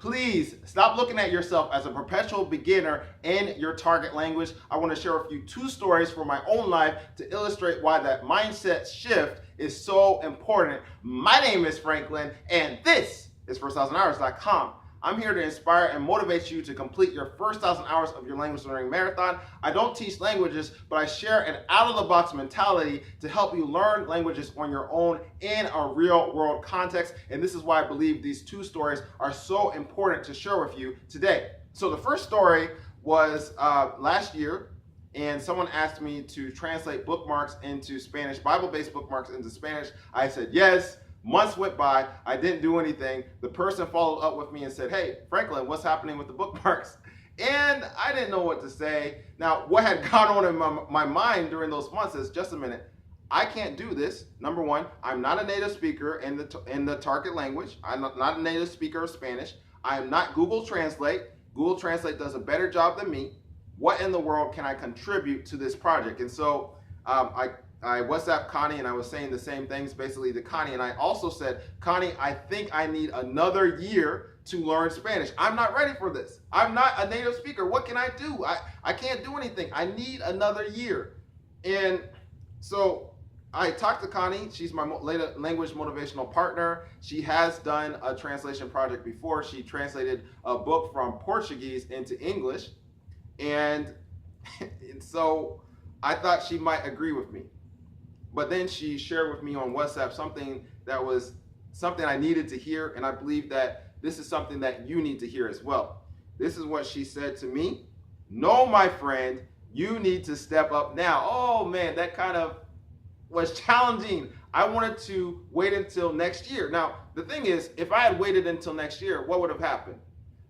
Please stop looking at yourself as a perpetual beginner in your target language. I want to share with you 2 stories from my own life to illustrate why that mindset shift is so important. My name is Franklin, and this is first1000hours.com. I'm here to inspire and motivate you to complete your first 1,000 hours of your language learning marathon. I don't teach languages, but I share an out-of-the-box mentality to help you learn languages on your own in a real-world context. And this is why I believe these 2 stories are so important to share with you today. So the first story was last year, and someone asked me to translate bookmarks into Spanish, Bible-based bookmarks into Spanish. I said yes. Months went by, I didn't do anything. The person followed up with me and said, hey, Franklin, what's happening with the bookmarks? And I didn't know what to say. Now, what had gone on in my mind during those months is, just a minute, I can't do this. Number one, I'm not a native speaker in the target language. I'm not a native speaker of Spanish. I am not Google Translate. Google Translate does a better job than me. What in the world can I contribute to this project? And so I WhatsApped Connie, and I was saying the same things basically to Connie. And I also said, Connie, I think I need another year to learn Spanish. I'm not ready for this. I'm not a native speaker. What can I do? I can't do anything. I need another year. And so I talked to Connie. She's my language motivational partner. She has done a translation project before. She translated a book from Portuguese into English. And so I thought she might agree with me. But then she shared with me on WhatsApp something that was something I needed to hear, and I believe that this is something that you need to hear as well. This is what she said to me. No, my friend, you need to step up now. Oh man, that kind of was challenging. I wanted to wait until next year. Now, the thing is, if I had waited until next year, what would have happened?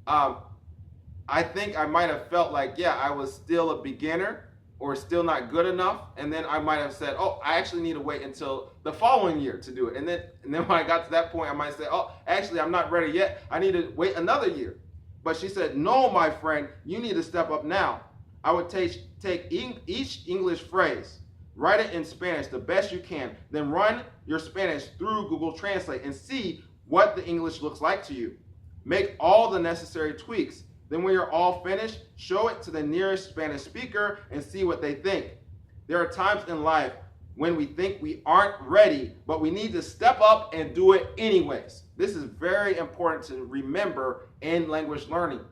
I think I might have felt like, yeah, I was still a beginner, or still not good enough, and then I might have said, oh, I actually need to wait until the following year to do it. And then when I got to that point, I might say, oh, actually, I'm not ready yet. I need to wait another year. But she said, no, my friend, you need to step up now. I would take each English phrase, write it in Spanish the best you can, then run your Spanish through Google Translate and see what the English looks like to you. Make all the necessary tweaks. Then when you're all finished, show it to the nearest Spanish speaker and see what they think. There are times in life when we think we aren't ready, but we need to step up and do it anyways. This is very important to remember in language learning.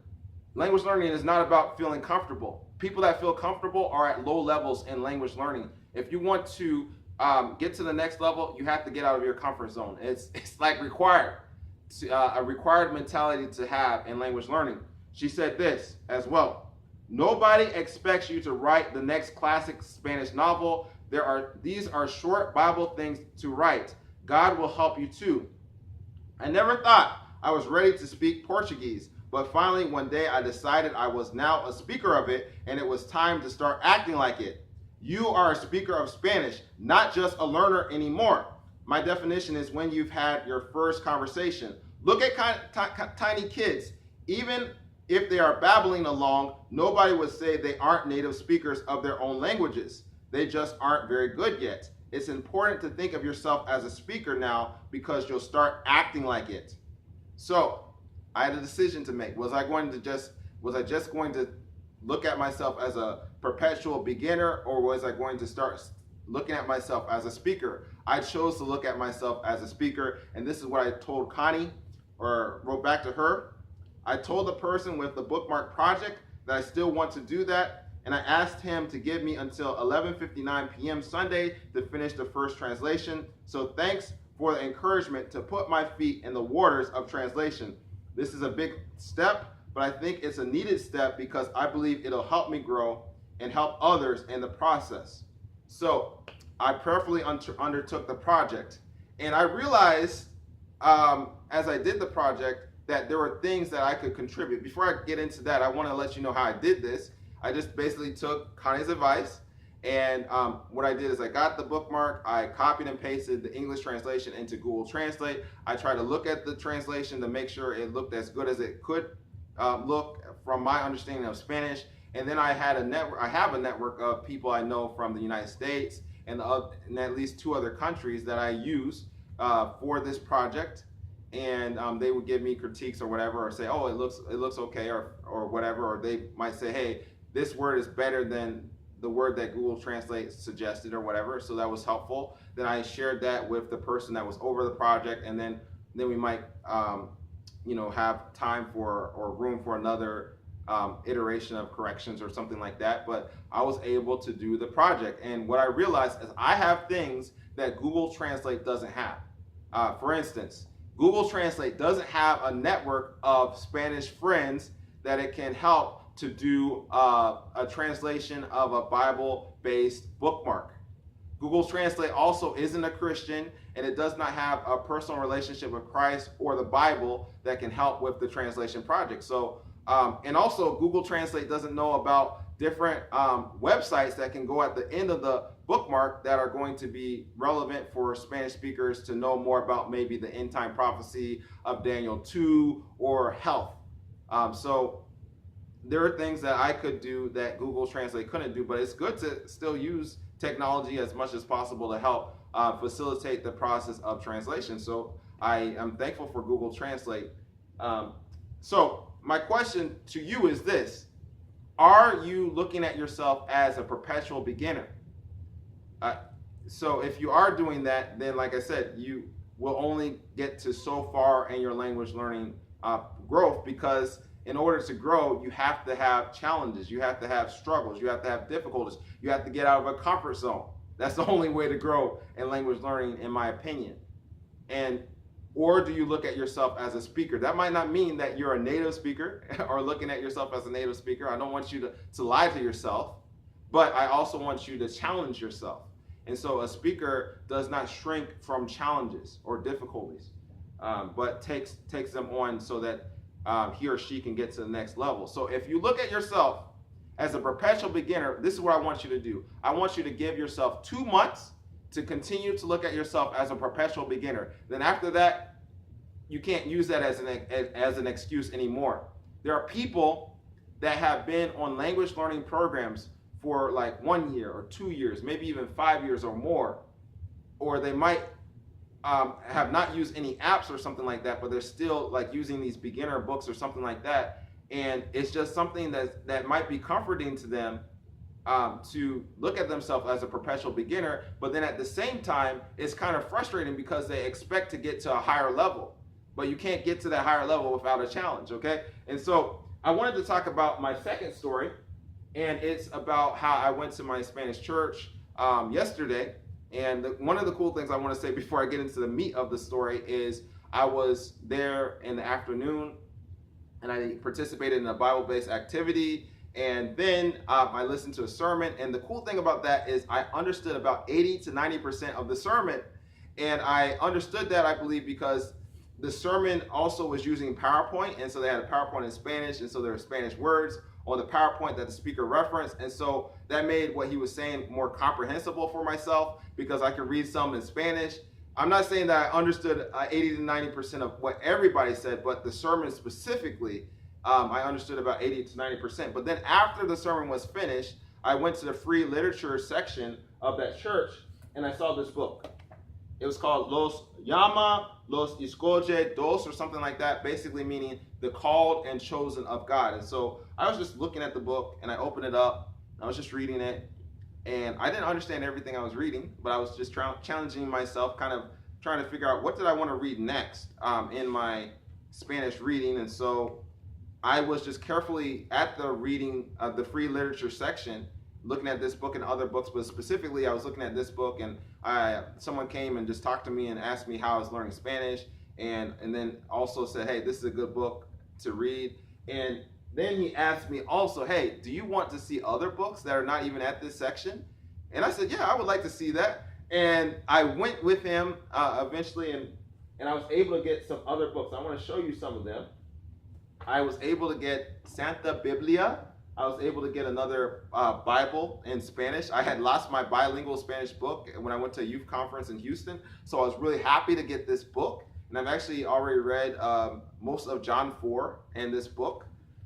Language learning is not about feeling comfortable. People that feel comfortable are at low levels in language learning. If you want to get to the next level, you have to get out of your comfort zone. It's like required, a required mentality to have in language learning. She said this as well. Nobody expects you to write the next classic Spanish novel. These are short Bible things to write. God will help you too. I never thought I was ready to speak Portuguese, but finally one day I decided I was now a speaker of it, and it was time to start acting like it. You are a speaker of Spanish, not just a learner anymore. My definition is when you've had your first conversation. Look at tiny kids. Even if they are babbling along, nobody would say they aren't native speakers of their own languages. They just aren't very good yet. It's important to think of yourself as a speaker now because you'll start acting like it. So I had a decision to make. Was I just going to look at myself as a perpetual beginner, or was I going to start looking at myself as a speaker? I chose to look at myself as a speaker, and this is what I told Connie, or wrote back to her. I told the person with the bookmark project that I still want to do that, and I asked him to give me until 11:59 p.m. Sunday to finish the first translation. So thanks for the encouragement to put my feet in the waters of translation. This is a big step, but I think it's a needed step because I believe it'll help me grow and help others in the process. So I prayerfully undertook the project, and I realized as I did the project that there were things that I could contribute. Before I get into that, I want to let you know how I did this. I just basically took Connie's advice, and what I did is I got the bookmark, I copied and pasted the English translation into Google Translate. I tried to look at the translation to make sure it looked as good as it could look from my understanding of Spanish. And then I have a network of people I know from the United States and at least 2 other countries that I use for this project. and they would give me critiques or whatever, or say, oh, it looks okay, or whatever, or they might say, hey, this word is better than the word that Google Translate suggested or whatever. So that was helpful. Then I shared that with the person that was over the project, and then we might have time for or room for another iteration of corrections or something like that. But I was able to do the project, and what I realized is I have things that Google Translate doesn't have. For instance, Google Translate doesn't have a network of Spanish friends that it can help to do a translation of a Bible-based bookmark. Google Translate also isn't a Christian, and it does not have a personal relationship with Christ or the Bible that can help with the translation project. So, and also Google Translate doesn't know about different websites that can go at the end of the bookmark that are going to be relevant for Spanish speakers to know more about maybe the end time prophecy of Daniel 2 or health. So there are things that I could do that Google Translate couldn't do, but it's good to still use technology as much as possible to help facilitate the process of translation. So I am thankful for Google Translate. So my question to you is this: are you looking at yourself as a perpetual beginner? So if you are doing that, then like I said, you will only get to so far in your language learning growth, because in order to grow, you have to have challenges, you have to have struggles, you have to have difficulties, you have to get out of a comfort zone. That's the only way to grow in language learning, in my opinion. Or do you look at yourself as a speaker? That might not mean that you're a native speaker or looking at yourself as a native speaker. I don't want you to lie to yourself, but I also want you to challenge yourself. And so a speaker does not shrink from challenges or difficulties, but takes them on so that he or she can get to the next level. So if you look at yourself as a perpetual beginner, this is what I want you to do. I want you to give yourself 2 months to continue to look at yourself as a perpetual beginner. Then after that, you can't use that as an excuse anymore. There are people that have been on language learning programs for like 1 year or 2 years, maybe even 5 years or more, or they might have not used any apps or something like that, but they're still like using these beginner books or something like that. And it's just something that might be comforting to them to look at themselves as a perpetual beginner, but then at the same time, it's kind of frustrating because they expect to get to a higher level, but you can't get to that higher level without a challenge, okay? And so I wanted to talk about my second story, and it's about how I went to my Spanish church yesterday. And one of the cool things I want to say before I get into the meat of the story is I was there in the afternoon, and I participated in a Bible-based activity, and then I listened to a sermon. And the cool thing about that is I understood about 80 to 90% of the sermon. And I understood that, I believe, because the sermon also was using PowerPoint, and so they had a PowerPoint in Spanish, and so there were Spanish words on the PowerPoint that the speaker referenced. And so that made what he was saying more comprehensible for myself, because I could read some in Spanish. I'm not saying that I understood 80 to 90% of what everybody said, but the sermon specifically, I understood about 80 to 90%. But then after the sermon was finished, I went to the free literature section of that church, and I saw this book. It was called Los Escoge Dos, or something like that, basically meaning the called and chosen of God. And so I was just looking at the book, and I opened it up, and I was just reading it, and I didn't understand everything I was reading, but I was just challenging myself, kind of trying to figure out what did I want to read next in my Spanish reading. And so I was just carefully at the reading of the free literature section, looking at this book and other books, but specifically I was looking at this book, and someone came and just talked to me and asked me how I was learning Spanish, and then also said, hey, this is a good book to read. And then he asked me also, hey, do you want to see other books that are not even at this section? And I said, yeah, I would like to see that. And I went with him eventually, and I was able to get some other books. I want to show you some of them. I was able to get Santa Biblia. I was able to get another Bible in Spanish. I had lost my bilingual Spanish book when I went to a youth conference in Houston, so I was really happy to get this book. And I've actually already read most of John 4 in this book,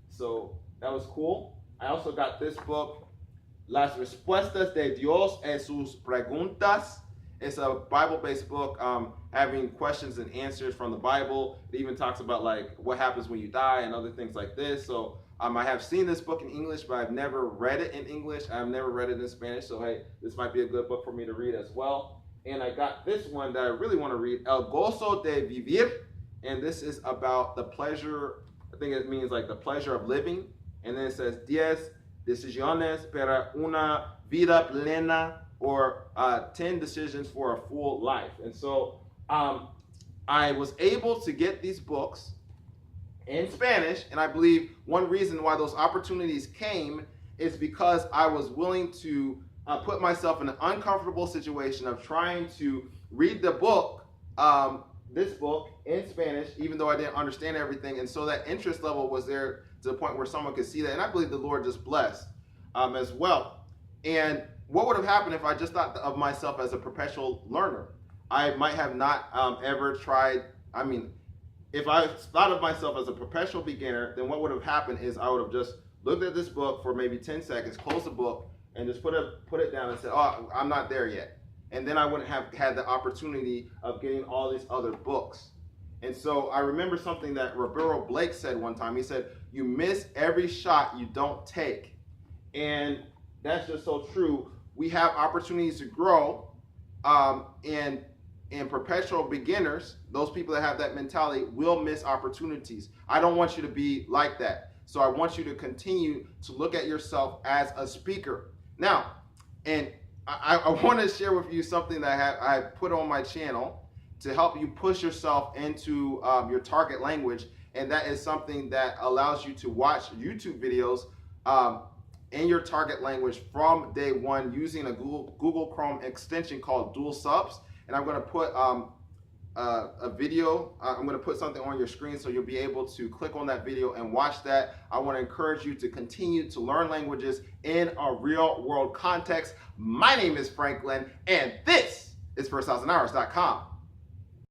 so that was cool. I also got this book, Las Respuestas de Dios en sus Preguntas. It's a Bible-based book, having questions and answers from the Bible. It even talks about like what happens when you die and other things like this. So I have seen this book in English, but I've never read it in English. I've never read it in Spanish. So hey, this might be a good book for me to read as well. And I got this one that I really want to read, El Gozo de Vivir. And this is about the pleasure, I think it means like the pleasure of living. And then it says 10 decisiones para una vida plena, or 10 decisions for a full life. And so I was able to get these books in Spanish, and I believe one reason why those opportunities came is because I was willing to put myself in an uncomfortable situation of trying to read the book, this book in Spanish, even though I didn't understand everything. And so that interest level was there to the point where someone could see that. And I believe the Lord just blessed as well. And what would have happened if I just thought of myself as a perpetual learner? I might have not ever tried. I mean, if I thought of myself as a perpetual beginner, then what would have happened is I would have just looked at this book for maybe 10 seconds, closed the book, and just put it down and said, oh, I'm not there yet. And then I wouldn't have had the opportunity of getting all these other books. And so I remember something that Roberto Blake said one time. He said, you miss every shot you don't take. And that's just so true. We have opportunities to grow, and perpetual beginners, those people that have that mentality, will miss opportunities. I don't want you to be like that. So I want you to continue to look at yourself as a speaker. Now, and I want to share with you something that I put on my channel to help you push yourself into your target language, and that is something that allows you to watch YouTube videos in your target language from day one using a Google Chrome extension called Dual Subs. And I'm going to put a video, I'm going to put something on your screen so you'll be able to click on that video and watch that. I want to encourage you to continue to learn languages in a real world context. My name is Franklin, and this is first1000hours.com.